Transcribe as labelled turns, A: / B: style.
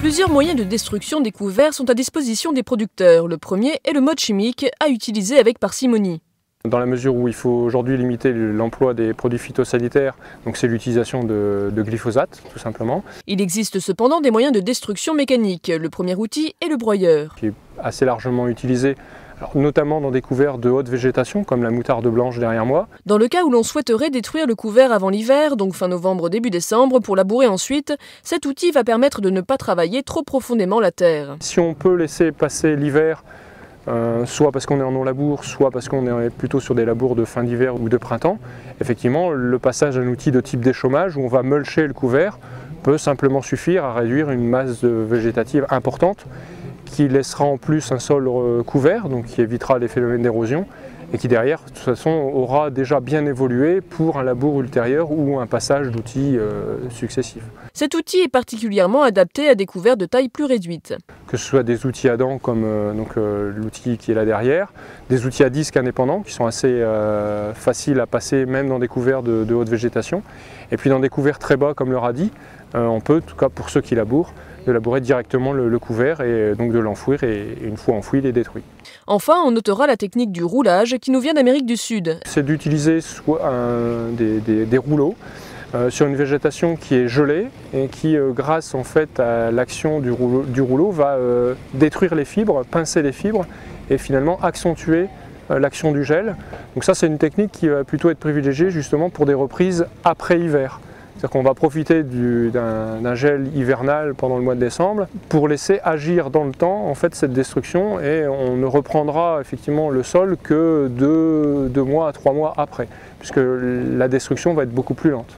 A: Plusieurs moyens de destruction des couverts sont à disposition des producteurs. Le premier est le mode chimique, à utiliser avec parcimonie.
B: Dans la mesure où il faut aujourd'hui limiter l'emploi des produits phytosanitaires, donc c'est l'utilisation de glyphosate tout simplement.
A: Il existe cependant des moyens de destruction mécanique. Le premier outil est le broyeur.
B: Qui est assez largement utilisé, alors, notamment dans des couverts de haute végétation comme la moutarde blanche derrière moi.
A: Dans le cas où l'on souhaiterait détruire le couvert avant l'hiver, donc fin novembre, début décembre, pour labourer ensuite, cet outil va permettre de ne pas travailler trop profondément la terre.
B: Si on peut laisser passer l'hiver, soit parce qu'on est en non-labour, soit parce qu'on est plutôt sur des labours de fin d'hiver ou de printemps, effectivement le passage à un outil de type déchômage où on va mulcher le couvert peut simplement suffire à réduire une masse végétative importante qui laissera en plus un sol couvert, donc qui évitera les phénomènes d'érosion et qui derrière, de toute façon, aura déjà bien évolué pour un labour ultérieur ou un passage d'outils successifs.
A: Cet outil est particulièrement adapté à des couverts de taille plus réduite.
B: Que ce soit des outils à dents comme l'outil qui est là derrière, des outils à disque indépendants qui sont assez faciles à passer même dans des couverts de haute végétation, et puis dans des couverts très bas comme le radis, on peut, en tout cas pour ceux qui labourent, de labourer directement le couvert et donc de l'enfouir et une fois enfoui, il est détruit.
A: Enfin, on notera la technique du roulage qui nous vient d'Amérique du Sud.
B: C'est d'utiliser des rouleaux sur une végétation qui est gelée et qui, grâce en fait à l'action du rouleau, va détruire les fibres, pincer les fibres et finalement accentuer l'action du gel. Donc ça, c'est une technique qui va plutôt être privilégiée justement pour des reprises après hiver. C'est-à-dire qu'on va profiter d'un gel hivernal pendant le mois de décembre pour laisser agir dans le temps en fait, cette destruction et on ne reprendra effectivement le sol que 2 mois à 3 mois après, puisque la destruction va être beaucoup plus lente.